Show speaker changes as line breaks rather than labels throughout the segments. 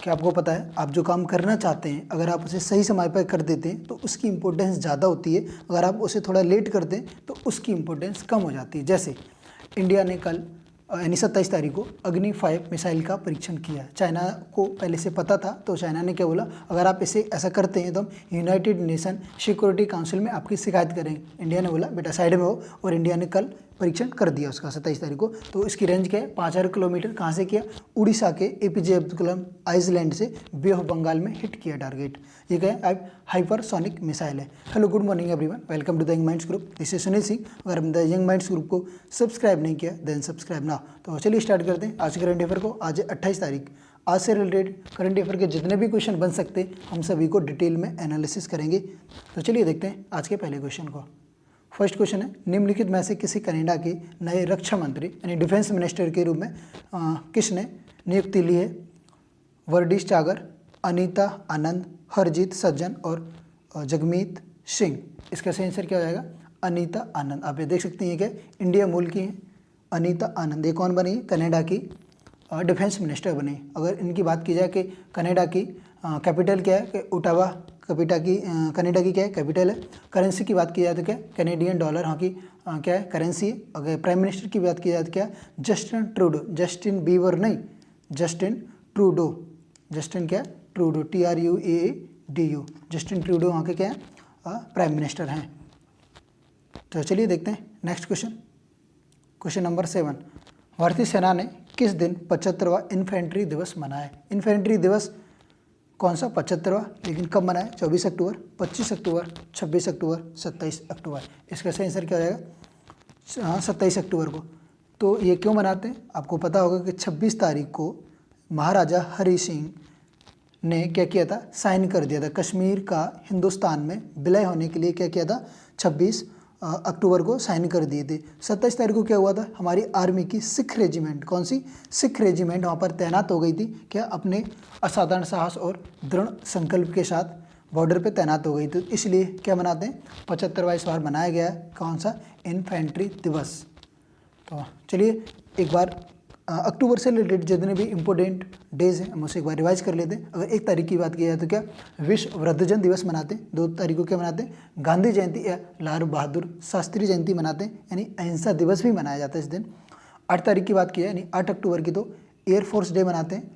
क्या आपको पता है, आप जो काम करना चाहते हैं अगर आप उसे सही समय पर कर देते हैं तो उसकी इम्पोर्टेंस ज़्यादा होती है, अगर आप उसे थोड़ा लेट कर दें तो उसकी इम्पोर्टेंस कम हो जाती है। जैसे इंडिया ने कल यानी 27 तारीख को अग्नि 5 मिसाइल का परीक्षण किया। चाइना को पहले से पता था, तो चाइना ने क्या बोला, अगर आप इसे ऐसा करते हैं तो हम यूनाइटेड नेशन सिक्योरिटी काउंसिल में आपकी शिकायत करेंगे। इंडिया ने बोला बेटा साइड में हो, और इंडिया ने कल परीक्षण कर दिया उसका 27 तारीख को। तो इसकी रेंज क्या है, 5000 किलोमीटर। कहाँ से किया, उड़ीसा के एपीजे अब्दुल कलाम आइसलैंड से बे ऑफ बंगाल में हिट किया टारगेट। ये क्या है, हाइपरसोनिक मिसाइल है। Hello good morning everyone, welcome to the young minds group. This is Sunil Singh. अगर हम द यंग माइंड्स ग्रुप को सब्सक्राइब नहीं किया देन सब्सक्राइब ना। तो चलिए स्टार्ट करते हैं आज करंट अफेयर को। आज है 28 तारीख। आज से रिलेटेड करंट अफेयर के जितने भी क्वेश्चन बन सकते हैं हम सभी को डिटेल में एनालिसिस करेंगे। तो चलिए देखते हैं आज के पहले क्वेश्चन को। फर्स्ट क्वेश्चन है, निम्नलिखित में से किसी कनाडा के नए रक्षा मंत्री यानी डिफेंस मिनिस्टर के रूप में किसने नियुक्ति ली है? वर्डिश चागर, अनीता आनंद, हरजीत सज्जन और जगमीत सिंह। इसका सही आंसर क्या हो जाएगा, अनीता आनंद। आप ये देख सकते हैं क्या इंडिया मूल की हैं अनीता आनंद। ये कौन बनी, कनाडा की डिफेंस मिनिस्टर बनी। अगर इनकी बात की जाए कि कनाडा की कैपिटल क्या है, कि ओटावा कनाडा की क्या है, कैपिटल है। करेंसी की बात की जाए तो क्या, कैनेडियन डॉलर यहाँ की क्या है, करेंसी है। अगर प्राइम मिनिस्टर की बात की जाए तो क्या, जस्टिन ट्रूडो, जस्टिन बीवर नहीं, जस्टिन ट्रूडो। जस्टिन क्या, ट्रूडो, TRUADO। जस्टिन ट्रूडो वहाँ के क्या है, प्राइम मिनिस्टर हैं। तो चलिए देखते हैं नेक्स्ट क्वेश्चन। क्वेश्चन नंबर 7, भारतीय सेना ने किस दिन 75वां इन्फेंट्री दिवस मनाया? इन्फेंट्री दिवस कौन सा, 75वां, लेकिन कब मनाया? 24 अक्टूबर, 25 अक्टूबर, 26 अक्टूबर, 27 अक्टूबर। इसका सही आंसर क्या हो जाएगा, हाँ 27 अक्टूबर को। तो ये क्यों मनाते हैं, आपको पता होगा कि 26 तारीख को महाराजा हरि सिंह ने क्या किया था, साइन कर दिया था कश्मीर का हिंदुस्तान में विलय होने के लिए। क्या किया था, 26 अक्टूबर को साइन कर दिए थे। 27 तारीख को क्या हुआ था, हमारी आर्मी की सिख रेजिमेंट, कौन सी, सिख रेजिमेंट वहाँ पर तैनात हो गई थी। क्या, अपने असाधारण साहस और दृढ़ संकल्प के साथ बॉर्डर पे तैनात हो गई। तो इसलिए क्या मनाते हैं, 75वां इस बार मनाया गया है, कौन सा, इन्फेंट्री दिवस। तो चलिए एक बार अक्टूबर से रिलेटेड जितने भी इंपॉर्टेंट डेज हैं हम उसे एक बार रिवाइज कर लेते हैं। अगर 1 तारीख की बात की जाए तो क्या, विश्व वृद्धजन दिवस मनाते हैं। 2 तारीख को क्या मनाते हैं, गांधी जयंती या लाल बहादुर शास्त्री जयंती मनाते हैं, यानी अहिंसा दिवस भी मनाया जाता है इस दिन। 8 तारीख की बात की जाए यानी 8 अक्टूबर की तो एयरफोर्स डे मनाते हैं।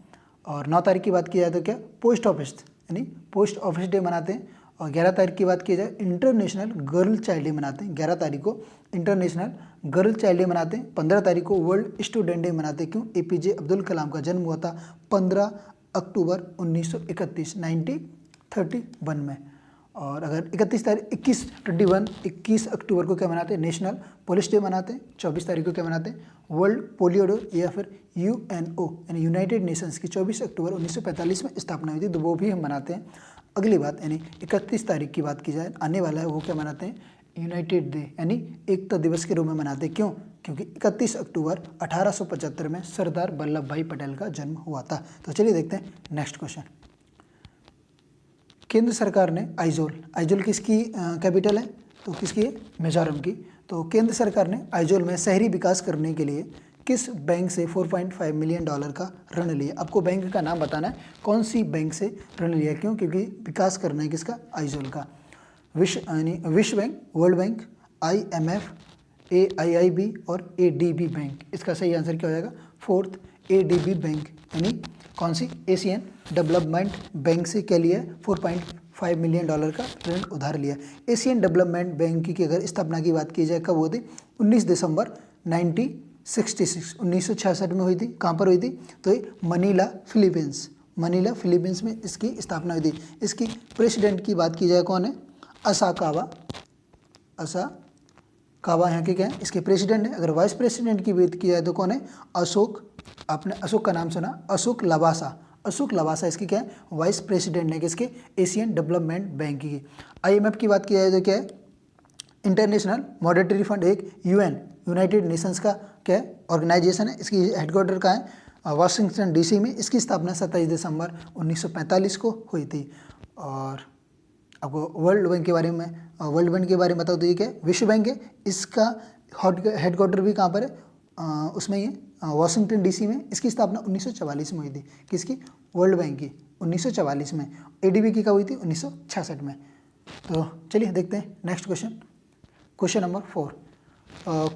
और 9 तारीख की बात की जाए तो क्या, पोस्ट ऑफिस यानी पोस्ट ऑफिस डे मनाते हैं। और 11 तारीख की बात की जाए इंटरनेशनल गर्ल चाइल्ड डे मनाते हैं। 11 तारीख को इंटरनेशनल गर्ल चाइल्ड डे मनाते हैं। 15 तारीख को वर्ल्ड स्टूडेंट डे मनाते हैं। क्यों, APJ अब्दुल कलाम का जन्म हुआ था 15 अक्टूबर 1931 1931 में। और अगर 21 अक्टूबर को क्या मनाते हैं, नेशनल पुलिस डे मनाते हैं। 24 तारीख को क्या मनाते हैं, वर्ल्ड पोलियो डे या फिर UNO यानी यूनाइटेड नेशंस की 24 अक्टूबर 1945 में स्थापना हुई थी, तो वो भी हम मनाते हैं। अगली बात यानी 31 तारीख की बात की जाए आने वाला है, वो क्या मनाते हैं, यूनाइटेड डे यानी एकता दिवस के रूप में मनाते हैं। क्यों, क्योंकि 31 अक्टूबर 1875 में सरदार वल्लभ भाई पटेल का जन्म हुआ था। तो चलिए देखते हैं नेक्स्ट क्वेश्चन। केंद्र सरकार ने आइजोल किसकी कैपिटल है, तो किसकी है, मिजोरम की। तो केंद्र सरकार ने आइजोल में शहरी विकास करने के लिए किस बैंक से $4.5 मिलियन का ऋण लिया? आपको बैंक का नाम बताना है, कौन सी बैंक से ऋण लिया। क्यों, क्योंकि विकास करना है किसका, आइजोल का। विश्व bank, world bank, IMF, AIIB और ADB बैंक। इसका सही आंसर क्या हो जाएगा, 4th ADB बैंक, यानी कौन सी, एशियन डेवलपमेंट बैंक से क्या लिया, $4.5 मिलियन का ऋण उधार लिया। एशियन डेवलपमेंट बैंक की अगर स्थापना की बात की जाए कब हुई थी, 19 दिसंबर 1966 में हुई थी। कहाँ पर हुई थी, तो ये मनीला फिलीपींस में इसकी स्थापना हुई थी। इसकी प्रेसिडेंट की बात की जाए कौन है, असाकावा यहाँ के क्या है, इसके प्रेसिडेंट है। अगर वाइस प्रेसिडेंट की बात की जाए तो कौन है, अशोक, आपने अशोक का नाम सुना, अशोक लवासा इसकी क्या है, वाइस प्रेसिडेंट है किसके, एशियन डेवलपमेंट बैंक की। IMF की बात की जाए तो क्या है, इंटरनेशनल मॉनेटरी फंड, एक यूनाइटेड नेशंस का क्या है, ऑर्गेनाइजेशन है। इसकी हेडक्वार्टर कहाँ है, वाशिंगटन DC में। इसकी स्थापना 27 दिसंबर 1945 को हुई थी। और आपको वर्ल्ड बैंक के बारे में बता दो, ये क्या है, विश्व बैंक है। इसका हेडक्वार्टर भी कहाँ पर है, उसमें ये वाशिंगटन डीसी में। इसकी स्थापना 1944 में हुई थी। किसकी? वर्ल्ड बैंक की 1944 में। एडीबी की कब हुई थी? 1966 में। तो चलिए देखते हैं नेक्स्ट क्वेश्चन। क्वेश्चन नंबर 4,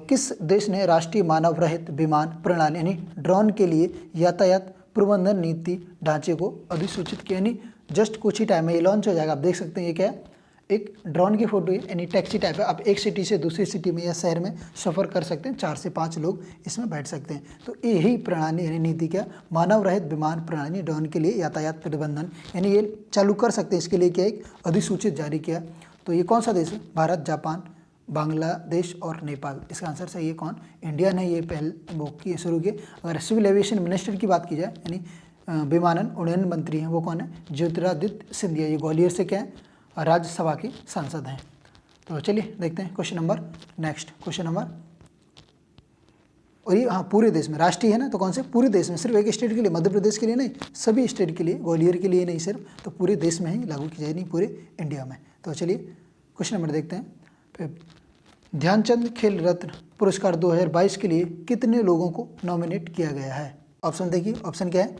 किस देश ने राष्ट्रीय मानव रहित विमान प्रणाली यानी ड्रोन के लिए यातायात प्रबंधन नीति ढांचे को अधिसूचित किया? यानी जस्ट कुछ ही टाइम में ये लॉन्च हो जाएगा। आप देख सकते हैं ये क्या है, एक ड्रोन की फोटो है, यानी टैक्सी टाइप है। आप एक सिटी से दूसरी सिटी में या शहर में सफ़र कर सकते हैं, 4 से 5 लोग इसमें बैठ सकते हैं। तो यही प्रणाली यानी नीति क्या, मानव रहित विमान प्रणाली ड्रोन के लिए यातायात प्रबंधन, यानी ये चालू कर सकते हैं। इसके लिए क्या एक अधिसूचित जारी किया। तो ये कौन सा देश है? भारत, जापान, बांग्लादेश और नेपाल। इसका आंसर सही है कौन? इंडिया ने ये पहल वो की शुरू की। अगर सिविल एविएशन मिनिस्टर की बात की जाए, यानी विमानन उड्डयन मंत्री हैं, वो कौन है? ज्योतिरादित्य सिंधिया। ये ग्वालियर से क्या है? राज्यसभा के सांसद हैं। तो चलिए देखते हैं question number next. Question number, और ये हाँ पूरे देश में राष्ट्रीय है ना, तो कौन से? पूरे देश में, सिर्फ एक स्टेट के लिए, मध्य प्रदेश के लिए नहीं, सभी स्टेट के लिए, ग्वालियर के लिए नहीं सिर्फ, तो पूरे देश में ही लागू की जाए, नहीं पूरे इंडिया में। तो चलिए क्वेश्चन नंबर देखते हैं। ध्यानचंद खेल रत्न पुरस्कार 2022 के लिए कितने लोगों को नॉमिनेट किया गया है? ऑप्शन देखिए, ऑप्शन क्या है?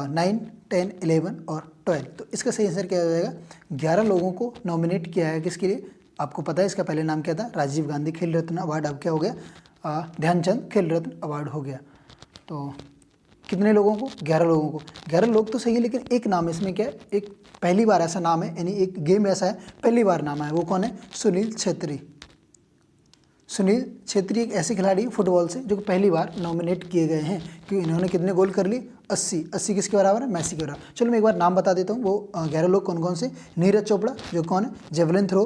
9, 10, 11 और 12। तो इसका सही आंसर क्या हो जाएगा? 11 लोगों को नॉमिनेट किया है। किसके लिए? आपको पता है इसका पहले नाम क्या था? राजीव गांधी खेल रत्न अवार्ड। अब क्या हो गया? ध्यानचंद खेल रत्न अवार्ड हो गया। तो कितने लोगों को? 11 लोगों को। 11 लोग तो सही है, लेकिन एक नाम इसमें क्या है, एक पहली बार ऐसा नाम है, यानी एक गेम ऐसा है पहली बार नाम है। वो कौन है? सुनील छेत्री। सुनील छेत्री एक ऐसे खिलाड़ी फुटबॉल से जो पहली बार नॉमिनेट किए गए हैं, क्योंकि इन्होंने कितने गोल कर लिए? 80 किसके बराबर है? मैसी के बराबर। चलो मैं एक बार नाम बता देता हूँ। वो 11 लोग कौन कौन से? नीरज चोपड़ा जो कौन है? जेवलिन थ्रो,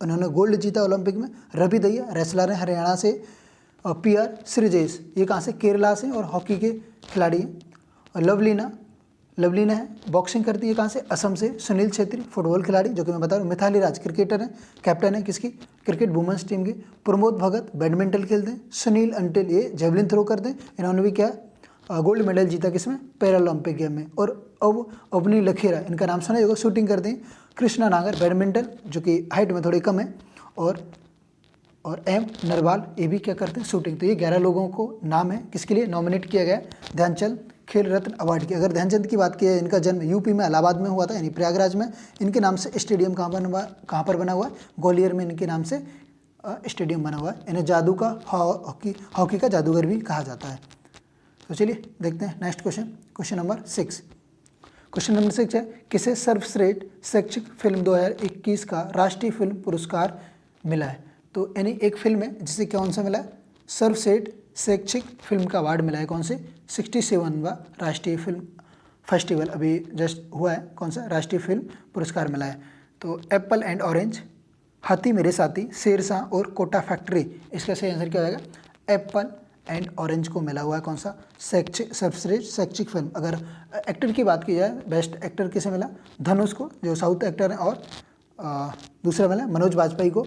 उन्होंने गोल्ड जीता ओलंपिक में। रवि दहिया रेसलर है हरियाणा से। PR श्रीजेश, ये कहाँ से? केरला से, और हॉकी के खिलाड़ी हैं। और लवलीना है, बॉक्सिंग करती है, कहाँ से? असम से। सुनील छेत्री फुटबॉल खिलाड़ी, जो कि मैं बता रहा हूँ। मिथाली राज क्रिकेटर है, कैप्टन है किसकी? क्रिकेट वुमेंस टीम की। प्रमोद भगत बैडमिंटन खेलते हैं। सुनील अंटिल ये जेवलिन थ्रो करते हैं, इन्होंने भी क्या गोल्ड मेडल जीता किसमें? पैरालंपिक गेम में। और अब अवनी लखेरा, इनका नाम सुना होगा, शूटिंग करते हैं। कृष्णा नागर बैडमिंटन, जो कि हाइट में थोड़े कम है। और M नरवाल, ये भी क्या करते हैं? शूटिंग। तो ये 11 लोगों को नाम है किसके लिए नॉमिनेट किया गया? ध्यानचंद खेल रत्न अवार्ड की। अगर ध्यानचंद की बात की है, इनका जन्म यूपी में इलाहाबाद में हुआ था, यानी प्रयागराज में। इनके नाम से स्टेडियम कहाँ पर बना हुआ है? ग्वालियर में इनके नाम से स्टेडियम बना हुआ है। इन्हें जादू का हॉकी का जादूगर भी कहा जाता है। तो चलिए देखते हैं next question. Question number 6। Question number 6 है, किसे सर्वश्रेष्ठ शैक्षिक फिल्म 2021 का राष्ट्रीय फिल्म पुरस्कार मिला है? तो यानी एक फिल्म है जिसे कौन सा मिला है? सर्वश्रेष्ठ शैक्षिक फिल्म का अवार्ड मिला है। कौन से? 67वां राष्ट्रीय फिल्म फेस्टिवल अभी जस्ट हुआ है। कौन सा? राष्ट्रीय फिल्म पुरस्कार मिला है। तो एप्पल एंड ऑरेंज, हाथी मेरे साथी, शेरशाह और कोटा फैक्ट्री। इसका सही आंसर क्या हो जाएगा? एप्पल एंड ऑरेंज को मिला हुआ है। कौन सा? सर्वश्रेष्ठ शैक्षिक फिल्म। अगर एक्टर की बात की जाए, बेस्ट एक्टर किसे मिला? धनुष को, जो साउथ एक्टर है। और दूसरा मिला मनोज बाजपेयी को।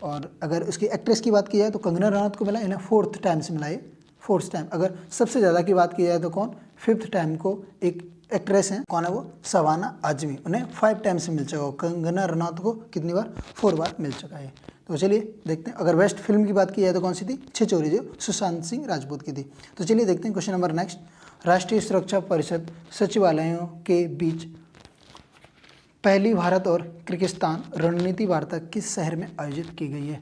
और अगर उसकी एक्ट्रेस की बात की जाए तो कंगना रनौत को मिला। इन्हें 4th टाइम से मिला, ये 4th टाइम। अगर सबसे ज़्यादा की बात की जाए तो कौन? 5th टाइम को एक एक्ट्रेस हैं, कौन है वो? शबाना आजमी, उन्हें 5 टाइम से मिल चुका है। कंगना रनौत को कितनी बार? 4 बार मिल चुका है। तो चलिए देखते हैं। अगर बेस्ट फिल्म की बात की जाए तो कौन सी थी? छिछोरे, जो सुशांत सिंह राजपूत की थी। तो चलिए देखते हैं क्वेश्चन नंबर नेक्स्ट। राष्ट्रीय सुरक्षा परिषद सचिवालयों के बीच पहली भारत और किर्गिस्तान रणनीति वार्ता किस शहर में आयोजित की गई है?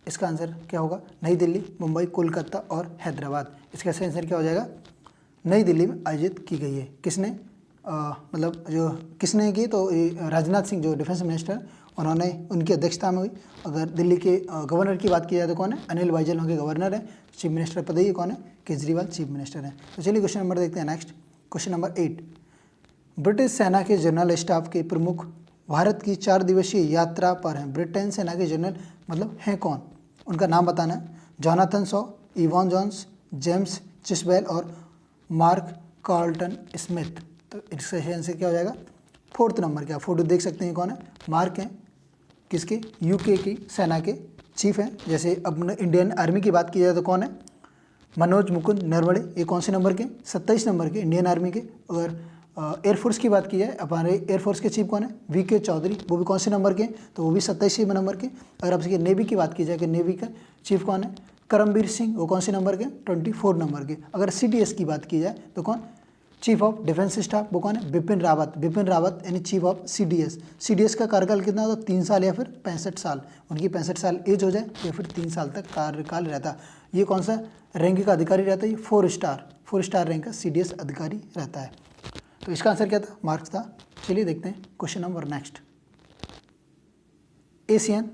इसका आंसर क्या होगा? नई दिल्ली, मुंबई, कोलकाता और हैदराबाद। इसका सही आंसर क्या हो जाएगा? नई दिल्ली में आयोजित की गई है। किसने मतलब जो किसने की? तो राजनाथ सिंह जो डिफेंस मिनिस्टर, उन्होंने उनकी अध्यक्षता में हुई। अगर दिल्ली के गवर्नर की बात की जाए तो कौन है? अनिल बैजल वहाँ के गवर्नर है। चीफ मिनिस्टर पद ही कौन है? केजरीवाल चीफ मिनिस्टर है। तो चलिए क्वेश्चन नंबर देखते हैं नेक्स्ट। Question number 8। ब्रिटिश सेना के जनरल स्टाफ के प्रमुख भारत की 4 दिवसीय यात्रा पर हैं। ब्रिटेन सेना के जनरल मतलब हैं कौन? उनका नाम बताना है। Jonathan Shaw, Evan Jones, James Chisbell और मार्क कार्लटन स्मिथ। तो इसका आंसर क्या हो जाएगा? 4th नंबर क्या? फोटो देख सकते हैं, कौन है? मार्क हैं, किसके? UK की सेना के चीफ हैं। जैसे अपने इंडियन आर्मी की बात की जाए तो कौन है? मनोज मुकुंद नरवणे। ये कौन से नंबर के? 27 नंबर के इंडियन आर्मी के। अगर एयरफोर्स की बात की जाए, हमारे एयरफोर्स के चीफ कौन है? VK चौधरी, वो भी कौन से नंबर के? तो वो भी 27वें नंबर के। अगर आपसे नेवी की बात की जाए कि नेवी का चीफ कौन है? करमबीर सिंह वो कौन से नंबर के, 24 नंबर के। अगर CDS की बात की जाए तो कौन, चीफ ऑफ डिफेंस स्टाफ, वो कौन है, बिपिन रावत। बिपिन रावत यानी चीफ ऑफ CDS। CDS का कार्यकाल कितना होता है, 3 साल या फिर 65 साल। उनकी 65 साल एज हो जाए या फिर 3 साल तक कार्यकाल रहता। ये कौन सा रैंक का अधिकारी रहता है, ये 4 स्टार रैंक का CDS अधिकारी रहता है। तो इसका आंसर क्या था, मार्क्स था। चलिए देखते हैं question number next. Asian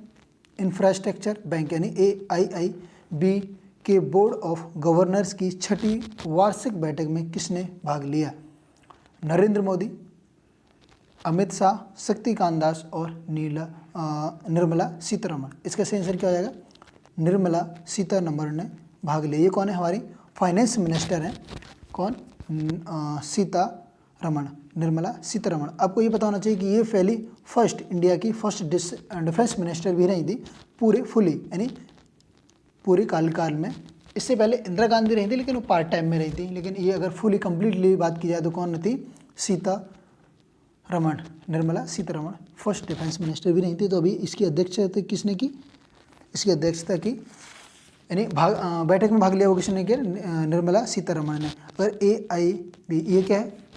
infrastructure bank यानी AIIB के बोर्ड ऑफ गवर्नर्स की 6ठी वार्षिक बैठक में किसने भाग लिया? नरेंद्र मोदी, अमित शाह, शक्तिकांत दास और निर्मला सीतारमण। इसका सही आंसर क्या हो जाएगा, निर्मला सीतारमण ने भाग लिया। ये कौन है, हमारी फाइनेंस मिनिस्टर हैं, कौन, सीतारमण, निर्मला सीतारमण। आपको ये पता होना चाहिए कि ये फर्स्ट इंडिया की फर्स्ट डिफेंस मिनिस्टर भी रही थी पूरे फुली यानी पूरे कार्यकाल में। इससे पहले इंदिरा गांधी रही थी लेकिन वो पार्ट टाइम में रही थी, लेकिन ये अगर फुली कंप्लीटली बात की जाए तो कौन थी, Sitharaman, Nirmala Sitharaman first defence minister भी रही थी। तो अभी इसकी अध्यक्षता किसने की, इसकी अध्यक्षता की यानी बैठक में भाग लिया वो किसने किया, निर्मला सीतारमण ने। अगर AIIB ये क्या है,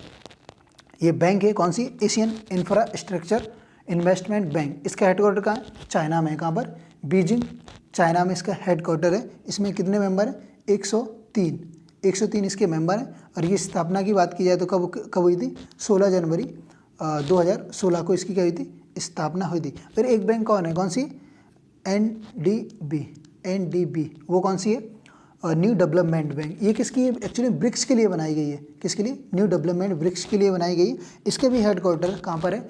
ये बैंक है कौन सी, एशियन इंफ्रास्ट्रक्चर इन्वेस्टमेंट बैंक। इसका हेडक्वार्टर कहाँ है, चाइना में। कहाँ पर, बीजिंग, चाइना में इसका हेडक्वार्टर है। इसमें कितने मेंबर हैं, 103 इसके मेंबर हैं। और ये स्थापना की बात की जाए तो कब हुई थी, 16 जनवरी 2016 को इसकी क्या हुई थी, स्थापना हुई थी। फिर एक बैंक कौन है, कौन सी, NDB वो कौन सी है, न्यू डेवलपमेंट बैंक। ये किसकी है, एक्चुअली ब्रिक्स के लिए बनाई गई है। किसके लिए, न्यू डेवलपमेंट ब्रिक्स के लिए बनाई गई है। इसके भी हेडक्वार्टर कहाँ पर है,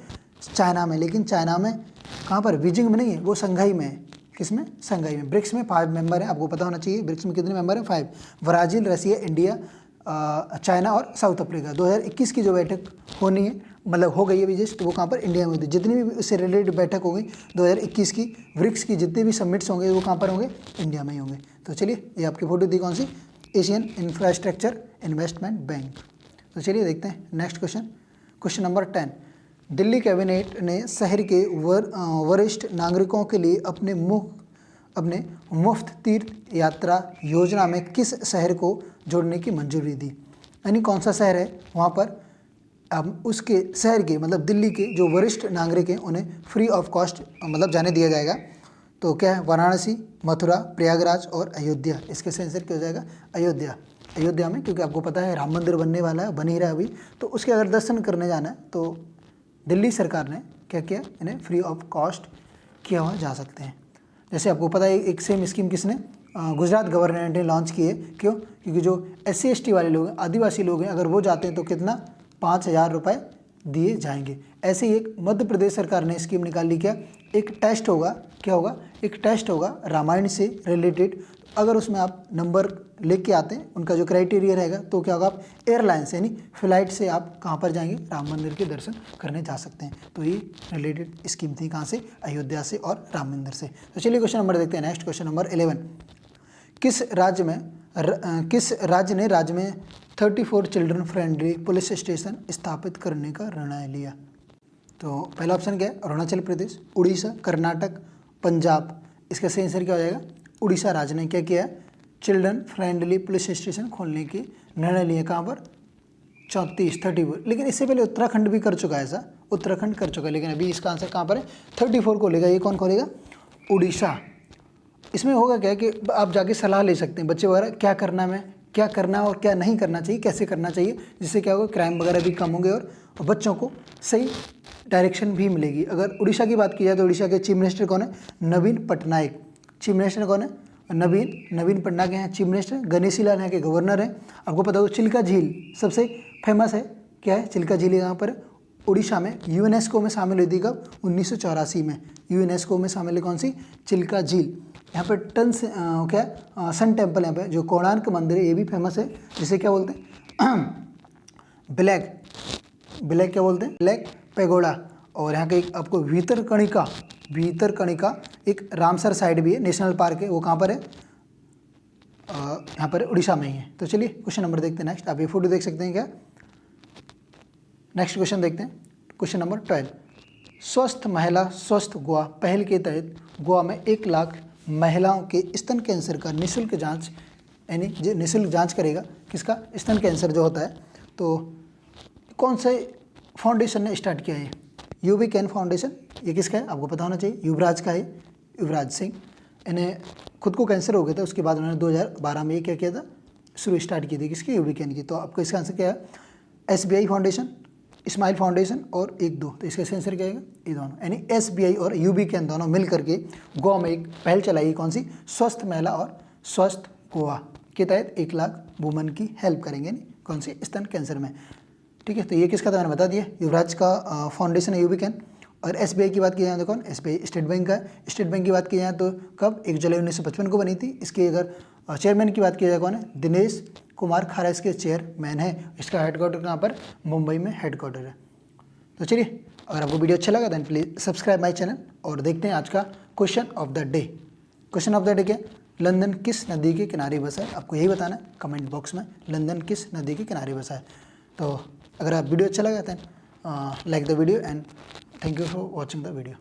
चाइना में। लेकिन चाइना में कहाँ पर, बीजिंग में नहीं है, वो संघाई में है। किसमें, संघाई में। ब्रिक्स में 5 मेंबर हैं, आपको पता होना चाहिए ब्रिक्स में कितने मेंबर हैं, 5। ब्राज़ील, रसिया, इंडिया, चाइना और साउथ अफ्रीका। 2021 की जो बैठक होनी है, मतलब हो गई है अभी जस्ट, वो कहाँ पर, इंडिया में हुई थी। जितनी भी उससे रिलेटेड बैठक होगी 2021 की, ब्रिक्स की जितने भी समिट्स होंगे वो कहाँ पर होंगे, इंडिया में ही होंगे। तो चलिए ये आपकी फोटो थी कौन सी, एशियन इंफ्रास्ट्रक्चर इन्वेस्टमेंट बैंक। तो चलिए देखते हैं next question, question number 10। Delhi cabinet ने शहर के वरिष्ठ नागरिकों के लिए अपने मुफ्त तीर्थ यात्रा योजना में किस शहर को जोड़ने की मंजूरी दी? यानी कौन सा शहर है वहाँ पर उसके शहर के मतलब दिल्ली के जो वरिष्ठ नागरिक हैं उन्हें फ्री ऑफ कॉस्ट मतलब जाने दिया जाएगा। तो क्या है, वाराणसी, मथुरा, प्रयागराज और अयोध्या। इसके सही आंसर क्या हो जाएगा, अयोध्या में, क्योंकि आपको पता है राम मंदिर बनने वाला है, बन ही रहा है अभी। तो उसके अगर दर्शन करने जाना है तो दिल्ली सरकार ने क्या किया, इन्हें फ्री ऑफ कॉस्ट किया हुआ जा सकते हैं। जैसे आपको पता है एक सेम स्कीम किसने, गुजरात गवर्नमेंट ने लॉन्च की है। क्यों, क्योंकि जो SC ST वाले लोग हैं, आदिवासी लोग हैं, अगर वो जाते हैं तो कितना, 5,000 रुपये दिए जाएंगे। ऐसे ही एक मध्य प्रदेश सरकार ने स्कीम निकाली, क्या, एक टेस्ट होगा, क्या होगा, एक टेस्ट होगा रामायण से रिलेटेड। अगर उसमें आप नंबर लेके आते हैं, उनका जो क्राइटेरिया रहेगा, तो क्या होगा, आप एयरलाइन से यानी फ्लाइट से आप कहाँ पर जाएंगे, राम मंदिर के दर्शन करने जा सकते हैं। तो ये रिलेटेड स्कीम थी कहाँ से, अयोध्या से और राम मंदिर से। तो चलिए क्वेश्चन नंबर देखते हैं नेक्स्ट, क्वेश्चन नंबर 11। किस राज्य ने राज्य में 34 चिल्ड्रन फ्रेंडली पुलिस स्टेशन स्थापित करने का निर्णय लिया? तो पहला ऑप्शन क्या है, अरुणाचल प्रदेश, उड़ीसा, कर्नाटक, पंजाब। इसका सही आंसर क्या हो जाएगा, उड़ीसा राज्य ने क्या किया, चिल्ड्रन फ्रेंडली पुलिस स्टेशन खोलने की निर्णय लिए। कहाँ पर, 34। लेकिन इससे पहले उत्तराखंड भी कर चुका है ऐसा, उत्तराखंड कर चुका है, लेकिन अभी इसका आंसर कहाँ पर है, 34 खोलेगा। ये कौन खोलेगा, उड़ीसा। इसमें होगा क्या कि आप जाके सलाह ले सकते हैं बच्चे वगैरह, क्या करना है, क्या करना और क्या नहीं करना चाहिए, कैसे करना चाहिए, जिससे क्या होगा, क्राइम वगैरह भी कम होंगे और बच्चों को सही डायरेक्शन भी मिलेगी। अगर उड़ीसा की बात की जाए तो उड़ीसा के चीफ मिनिस्टर कौन है, नवीन पटनायक। चीफ मिनिस्टर कौन है, नवीन पटनायक हैं चीफ मिनिस्टर। गणेशी लाल यहाँ के गवर्नर हैं। आपको पता हो चिल्का झील सबसे फेमस है, क्या है, चिल्का झील यहाँ पर उड़ीसा में। यूनेस्को में शामिल हुई थी कब, 1984 में। यूनेस्को में शामिल है कौन सी, चिल्का झील। यहाँ पर क्या सन टेम्पल, यहाँ पे जो कोणार्क मंदिर है ये भी फेमस है, जिसे क्या बोलते हैं ब्लैक क्या बोलते हैं, ब्लैक पैगोडा। और यहाँ के एक आपको भीतरकणिका एक रामसर साइड भी है, नेशनल पार्क है, वो कहाँ पर है, यहाँ पर उड़ीसा में ही है। तो चलिए क्वेश्चन नंबर देखते हैं नेक्स्ट। आप ये फोटो देख सकते हैं क्या, नेक्स्ट क्वेश्चन देखते हैं, क्वेश्चन नंबर 12। स्वस्थ महिला स्वस्थ गोवा पहल के तहत गोवा में 1 लाख महिलाओं के स्तन कैंसर का निःशुल्क जांच, यानी जो निःशुल्क जांच करेगा किसका, स्तन कैंसर जो होता है। तो कौन से फाउंडेशन ने स्टार्ट किया है, यूबी कैन फाउंडेशन। ये किसका है आपको पता होना चाहिए, युवराज का है, युवराज सिंह। इन्हें खुद को कैंसर हो गया था, उसके बाद उन्होंने 2012 में ये क्या किया था, शुरू स्टार्ट की थी किसकी, यूबी कैन की। तो आपका इसका आंसर क्या है, SBI फाउंडेशन, स्माइल फाउंडेशन और 1-2। तो इसका आंसर क्या आएगा, ये दोनों, यानी SBI और यूबी कैन दोनों मिल करके गोवा में एक पहल चलाई, कौन सी, स्वस्थ महिला और स्वस्थ गोवा के तहत 1 लाख वुमन की हेल्प करेंगे, नहीं कौन सी, स्तन कैंसर में। ठीक है, तो ये किसका था मैंने बता दिया, युवराज का फाउंडेशन है यूबी कैन। और SBI की बात की जाए तो कौन, SBI स्टेट बैंक का है। स्टेट बैंक की बात की जाए तो कब, 1 जुलाई 1955 को बनी थी। इसके अगर चेयरमैन की बात की जाए कौन है, दिनेश कुमार खारा इसके चेयरमैन है। इसका हेडक्वार्टर कहाँ पर, मुंबई में हेडक्वार्टर है। तो चलिए, अगर आपको वीडियो अच्छा लगा then please subscribe my channel. और देखते हैं आज का question of the day. Question of the day क्या, लंदन किस नदी के किनारे बसा है, आपको यही बताना है कमेंट बॉक्स में, लंदन किस नदी के किनारे बसा है। तो अगर आप वीडियो अच्छा लगा then like the video and thank you for watching the video.